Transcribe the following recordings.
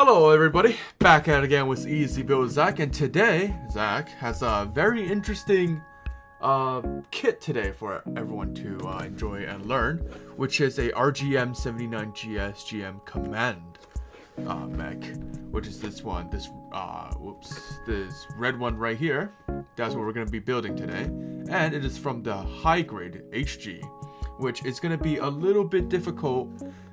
Hello everybody, back at it again with Easy Build Zach, and today Zach has a very interesting kit today for everyone to enjoy and learn, which is a RGM79GS GM Command mech, which is this one, this red one right here. That's what we're going to be building today, and it is from the high grade HG, which is going to be a little bit difficult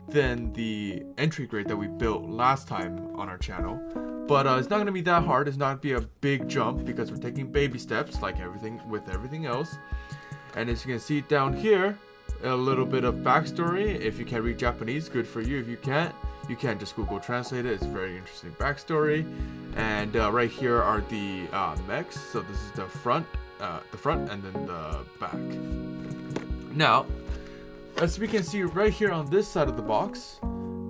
than the entry grade that we built last time on our channel, but it's not going to be that hard. It's not going to be a big jump because we're taking baby steps like everything else. And as you can see down here, a little bit of backstory. If you can read Japanese, good for you. If you can't, you can just Google Translate it. It's a very interesting backstory. And right here are the mechs. So this is the front, and then the back. Now, as we can see right here on this side of the box,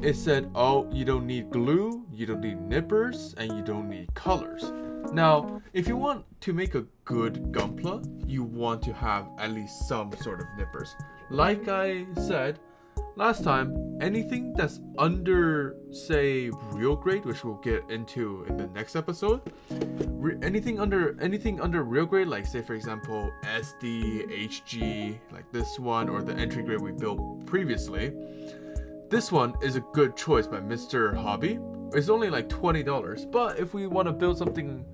it said, oh, you don't need glue, you don't need nippers, and you don't need colors. Now, if you want to make a good Gunpla, you want to have at least some sort of nippers. Like I said last time, anything that's under, say, real grade, which we'll get into in the next episode, anything under real grade, like say for example SD, HG, like this one, or the entry grade we built previously, this one is a good choice by Mr. Hobby. It's only like $20, but if we want to build something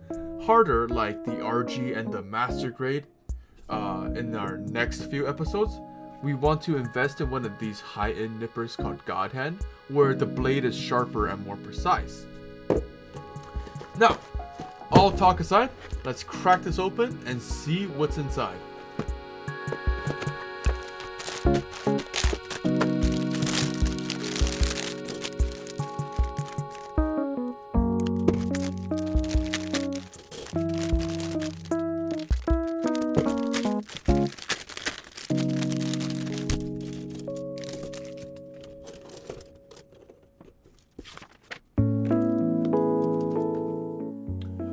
harder like the RG and the master grade in our next few episodes, we want to invest in one of these high-end nippers called God Hand, where the blade is sharper and more precise. Now, all talk aside, let's crack this open and see what's inside.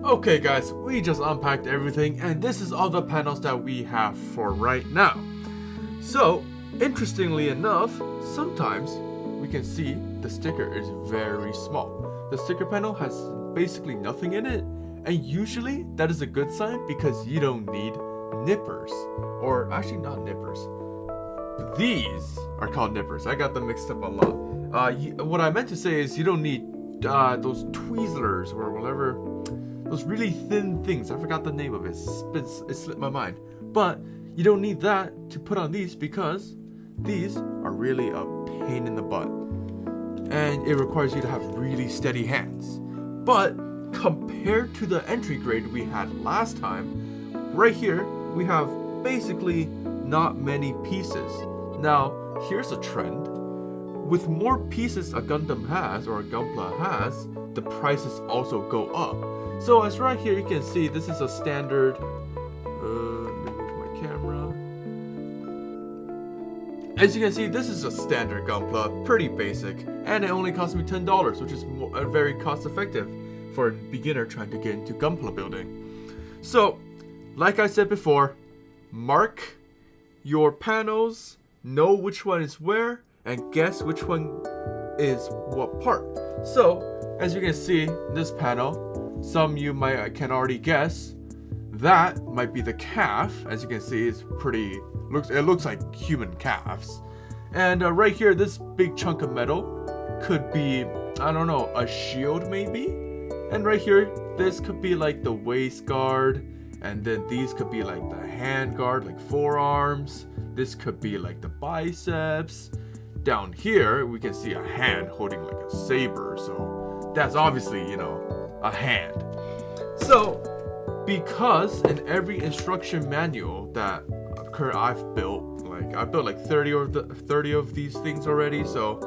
Okay guys, we just unpacked everything, and this is all the panels that we have for right now. So, interestingly enough, sometimes we can see the sticker is very small. The sticker panel has basically nothing in it, and usually that is a good sign because you don't need nippers. Or actually not nippers. These are called nippers. I got them mixed up a lot. What I meant to say is you don't need those tweezers or whatever. Those really thin things. I forgot the name of it. It slipped my mind. But you don't need that to put on these because these are really a pain in the butt. And it requires you to have really steady hands. But compared to the entry grade we had last time, right here we have basically not many pieces. Now, here's a trend. With more pieces a Gundam has, or a Gunpla has, the prices also go up. So as right here you can see, this is a standard, let me move my camera. As you can see, this is a standard Gunpla, pretty basic, and it only cost me $10, which is very cost effective for a beginner trying to get into Gunpla building. So, like I said before, mark your panels, know which one is where, and guess which one is what part. So, as you can see, this panel, some you can already guess, that might be the calf. As you can see, it looks like human calves. And right here, this big chunk of metal could be, I don't know, a shield maybe. And right here, this could be like the waist guard, and then these could be like the hand guard, like forearms. This could be like the biceps. Down here, we can see a hand holding like a saber, so that's obviously, a hand. So, because in every instruction manual that I've built, I've built like 30 of these things already, so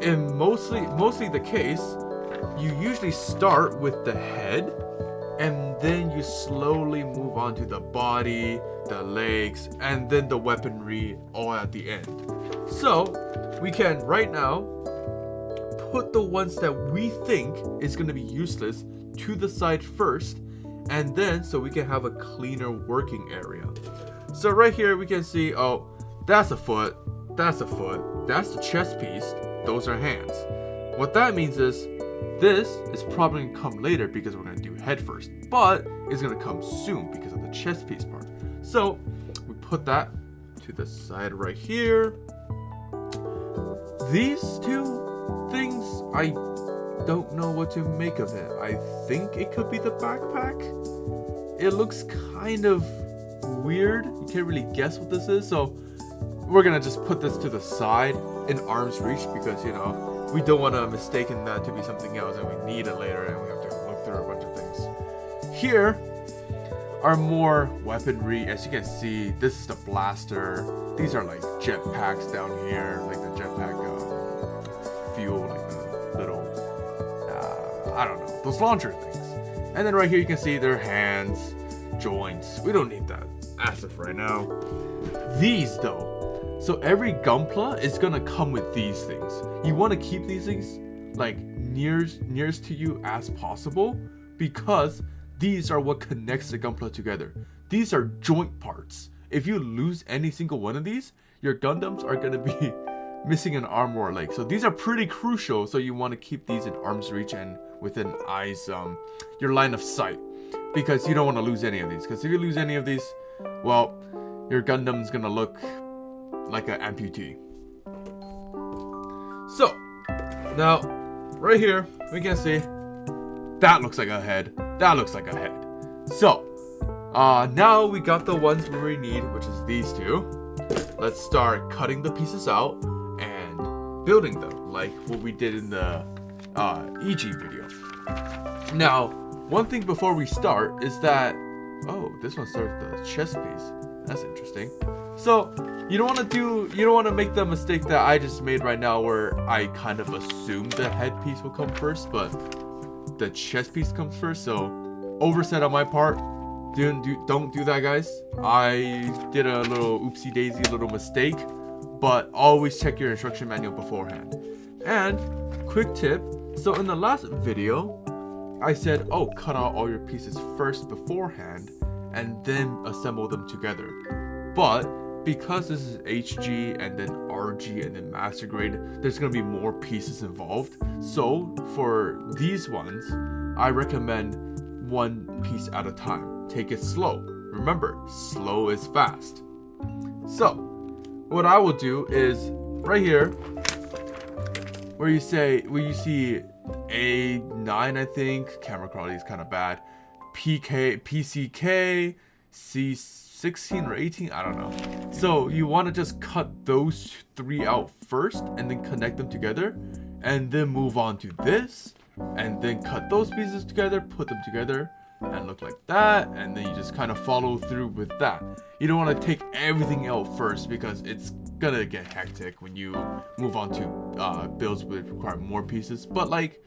in mostly the case, you usually start with the head, and then you slowly move on to the body, the legs, and then the weaponry all at the end. So, we can right now put the ones that we think is going to be useless to the side first, and then so we can have a cleaner working area. So right here we can see, oh, that's a foot, that's the chest piece, those are hands. What that means is This is probably gonna come later because we're gonna do head first, but it's gonna come soon because of the chest piece part. So we put that to the side right here. These two things, I don't know what to make of it. I think it could be the backpack. It looks kind of weird. You can't really guess what this is, so we're gonna just put this to the side in arm's reach because, you know, we don't want to mistaken that to be something else and we need it later and we have to look through a bunch of things. Here are more weaponry. As you can see, this is the blaster. These are like jetpacks down here, like the jetpack fuel, like the little, I don't know, those launcher things. And then right here you can see their hands, joints. We don't need that as of right now. These though. So every Gunpla is gonna come with these things. You want to keep these things like nearest to you as possible because these are what connects the Gunpla together. These are joint parts. If you lose any single one of these, your Gundams are gonna be missing an arm or a leg. So these are pretty crucial. So you want to keep these in arm's reach and within eyes, your line of sight, because you don't want to lose any of these. Because if you lose any of these, well, your Gundam's gonna look like an amputee. So now right here we can see that looks like a head, that looks like a head. So now we got the ones we need, which is these two. Let's start cutting the pieces out and building them like what we did in the EG video. Now one thing before we start is that, oh, this one started the chest piece. That's interesting. So you don't want to make the mistake that I just made right now, where I kind of assumed the head piece will come first, but the chest piece comes first. So oversight on my part. Don't do that, guys. I did a little oopsie daisy, little mistake, but always check your instruction manual beforehand. And quick tip. So in the last video, I said, oh, cut out all your pieces first beforehand and then assemble them together. But because this is HG and then RG and then master grade, there's gonna be more pieces involved. So for these ones, I recommend one piece at a time. Take it slow. Remember, slow is fast. So what I will do is right here, where you see A9, I think, camera quality is kind of bad, PCK, C16 or 18, I don't know. So you want to just cut those three out first and then connect them together and then move on to this and then cut those pieces together, put them together and look like that, and then you just kind of follow through with that. You don't want to take everything out first because it's gonna get hectic when you move on to builds that require more pieces. But like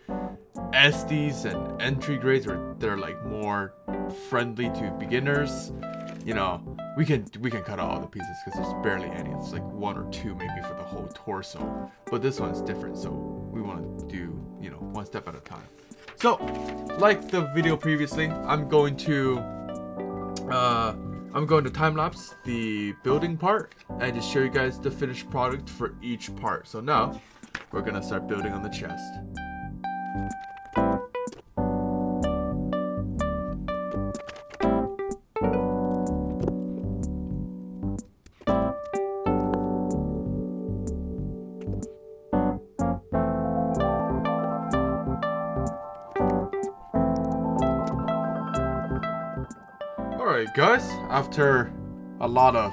SDs and entry grades, where they're like more friendly to beginners, you know, we can cut out all the pieces because there's barely any. It's like one or two maybe for the whole torso. But this one's different, so we want to do, you know, one step at a time. So, like the video previously, I'm going to time lapse the building part and just show you guys the finished product for each part. So now we're gonna start building on the chest. Alright guys, after a lot of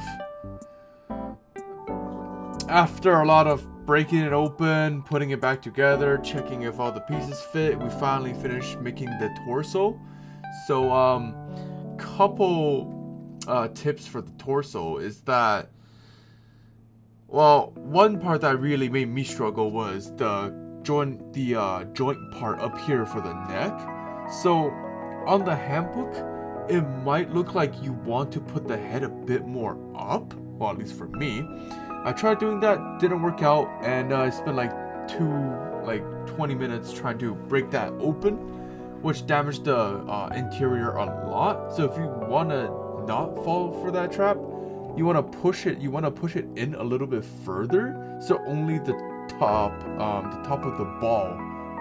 breaking it open, putting it back together, checking if all the pieces fit, we finally finished making the torso. So couple tips for the torso is that, well, one part that really made me struggle was the joint part up here for the neck. So on the handbook, it might look like you want to put the head a bit more up. Well, at least for me. I tried doing that, didn't work out, and I spent like 20 minutes trying to break that open, which damaged the interior a lot. So if you want to not fall for that trap, you want to push it in a little bit further, so only the top of the ball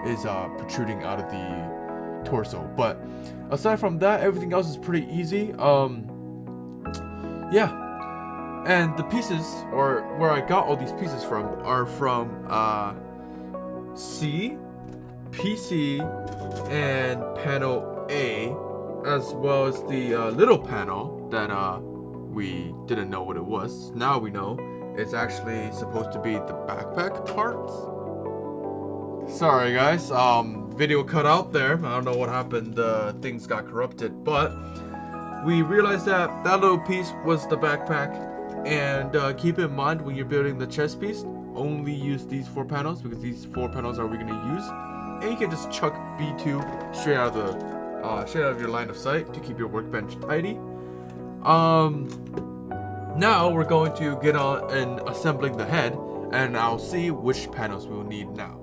is protruding out of the torso. But aside from that, everything else is pretty easy. Yeah. And the pieces, or where I got all these pieces from, are from C, PC, and panel A, as well as the little panel that we didn't know what it was. Now we know it's actually supposed to be the backpack parts. Sorry guys, video cut out there. I don't know what happened, things got corrupted, but we realized that that little piece was the backpack. And keep in mind, when you're building the chest piece, only use these 4 panels, because these 4 panels are we going to use. And you can just chuck B2 straight out of your line of sight to keep your workbench tidy. Now we're going to get on and assembling the head, and I'll see which panels we will need now.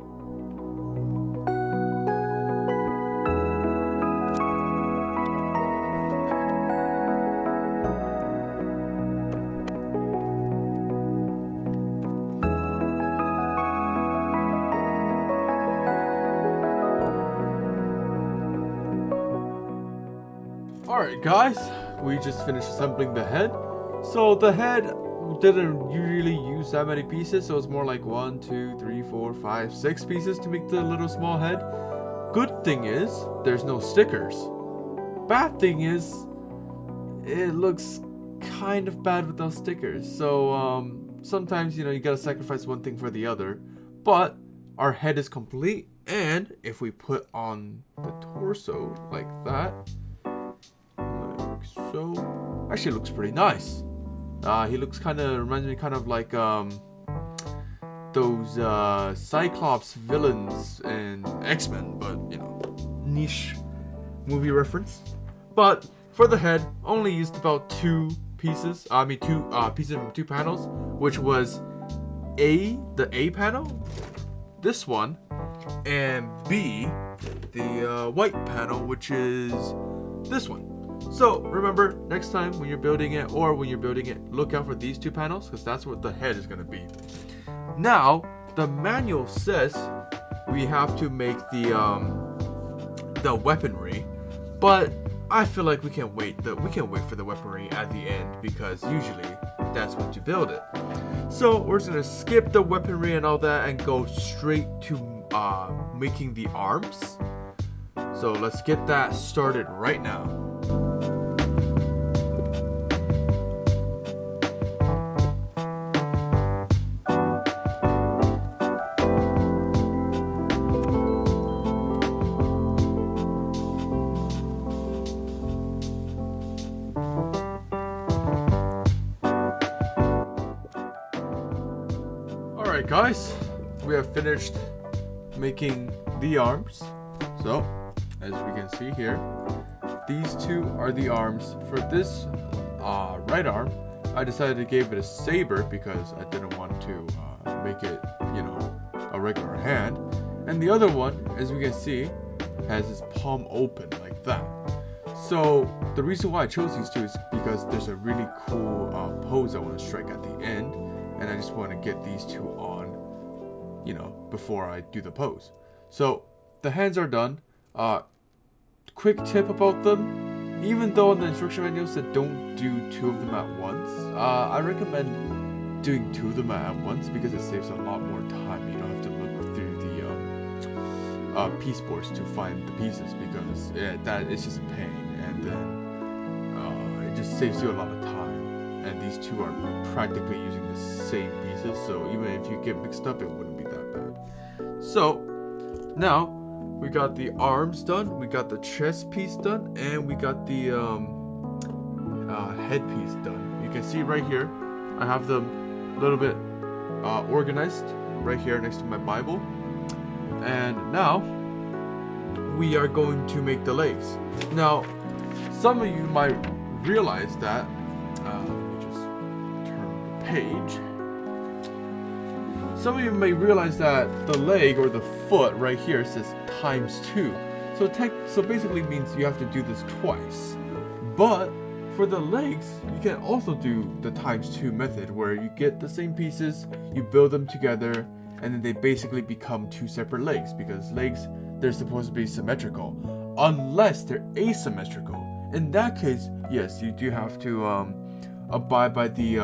Alright guys, we just finished assembling the head. So the head didn't really use that many pieces, so it's more like 1, 2, 3, 4, 5, 6 pieces to make the little small head. Good thing is, there's no stickers. Bad thing is, it looks kind of bad without stickers. So sometimes, you know, you gotta sacrifice one thing for the other. But our head is complete, and if we put on the torso like that, so actually looks pretty nice. He looks reminds me kind of like those Cyclops villains in X-Men, but you know, niche movie reference. But for the head, only used about 2 pieces. Two pieces from 2 panels, which was the A panel, this one, and B, the white panel, which is this one. So remember, next time when you're building it, look out for these 2 panels, because that's what the head is going to be. Now, the manual says we have to make the weaponry, but I feel like we can wait for the weaponry at the end, because usually that's when you build it. So we're just going to skip the weaponry and all that and go straight to making the arms. So let's get that started right now. Alright guys, we have finished making the arms. So, as we can see here, these 2 are the arms. For this right arm, I decided to give it a saber because I didn't want to make it, you know, a regular hand. And the other one, as we can see, has his palm open like that. So the reason why I chose these 2 is because there's a really cool pose I want to strike at the end, and I just want to get these 2 on, you know, before I do the pose. So the hands are done. Quick tip about them: even though in the instruction manual said don't do 2 of them at once, I recommend doing 2 of them at once because it saves a lot more time. You don't have to look through the piece boards to find the pieces, because that is just a pain, and then it just saves you a lot of time. And these 2 are practically using the same pieces, so even if you get mixed up, it wouldn't be that bad. So now we got the arms done, we got the chest piece done, and we got the head piece done. You can see right here, I have them a little bit organized right here next to my Bible. And now we are going to make the legs. Now, some of you might realize that, let me just turn the page. Some of you may realize that the leg or the foot right here says ×2. So basically means you have to do this twice. But for the legs, you can also do the ×2 method, where you get the same pieces, you build them together, and then they basically become two separate legs, because legs, they're supposed to be symmetrical unless they're asymmetrical. In that case, yes, you do have to abide by the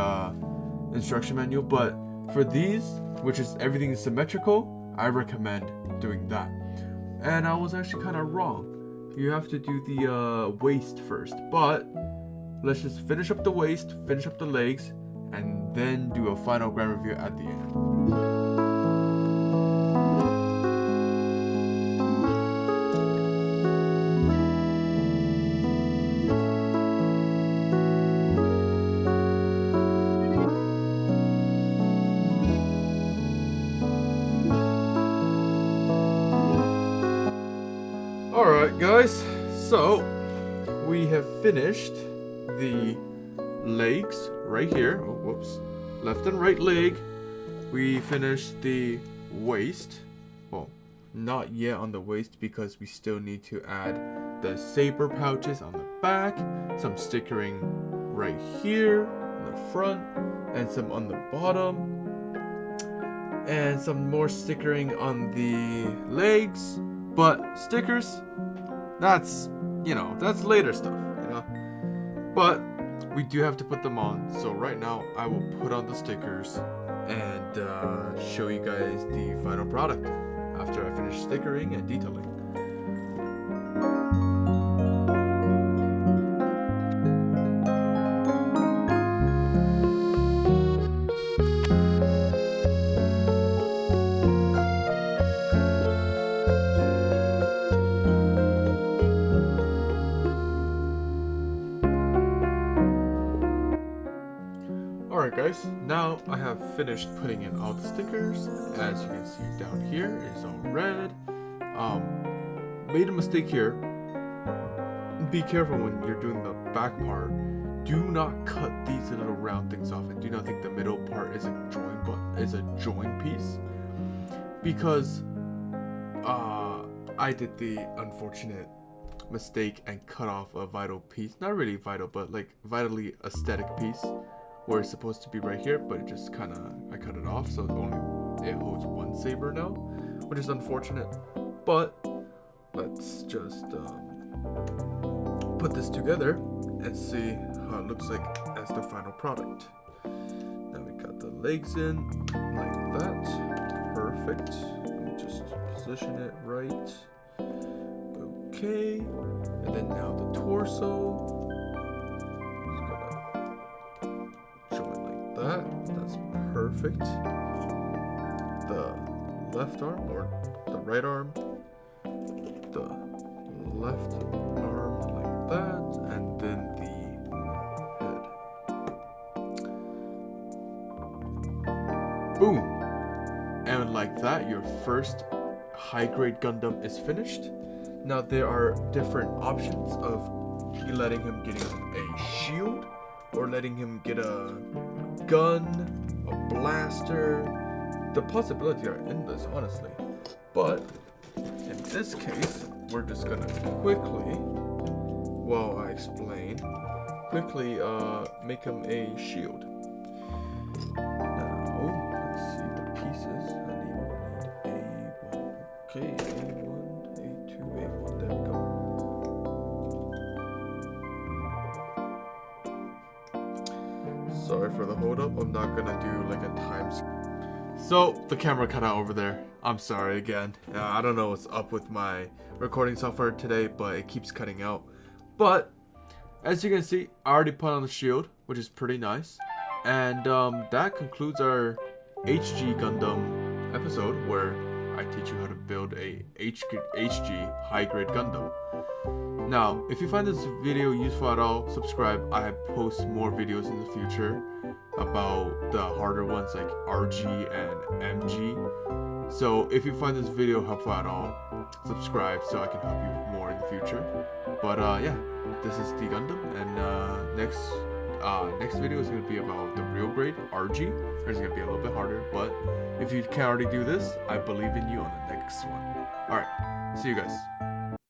instruction manual, but for these, which is everything is symmetrical, I recommend doing that. And I was actually kind of wrong. You have to do the waist first, but let's just finish up the waist, finish up the legs, and then do a final ground review at the end. Alright guys, so we have finished the legs right here. Oh, whoops. Left and right leg. We finished the waist. Well, not yet on the waist because we still need to add the saber pouches on the back, some stickering right here on the front, and some on the bottom, and some more stickering on the legs. But stickers, that's, that's later stuff, But we do have to put them on. So right now, I will put on the stickers and show you guys the final product after I finish stickering and detailing. Alright guys, now I have finished putting in all the stickers. As you can see down here, it's all red. Made a mistake here. Be careful when you're doing the back part. Do not cut these little round things off, and do not think the middle part is a join, but is a join piece. Because I did the unfortunate mistake and cut off a vital piece. Not really vital, but like vitally aesthetic piece. Where it's supposed to be right here, but it just I cut it off, so it holds one saber now, which is unfortunate. But let's just put this together and see how it looks like as the final product. Now we got the legs in like that, perfect. Let me just position it right. Okay, and then now the torso. That's perfect. The left arm, or the right arm, the left arm like that, and then the head. Boom! And like that, your first high-grade Gundam is finished. Now there are different options of letting him get a shield, or letting him get a gun, a blaster. The possibilities are endless, honestly. But in this case, we're just gonna quickly, while I explain, make him a shield. Now, let's see the pieces. I need A1. Okay, A1, A2, A1. There we go. Sorry for the hold up. I'm not gonna do like a times. So the camera cut out over there. I'm sorry again. I don't know what's up with my recording software today, but it keeps cutting out. But as you can see, I already put on the shield, which is pretty nice. And that concludes our HG Gundam episode, where I teach you how to build a HG high-grade Gundam. Now, if you find this video useful at all, subscribe. I post more videos in the future about the harder ones like RG and MG. So if you find this video helpful at all, subscribe so I can help you more in the future. But yeah, this is the Gundam, and next video is going to be about the real grade RG. It's going to be a little bit harder, but if you can already do this, I believe in you on the next one. Alright, see you guys.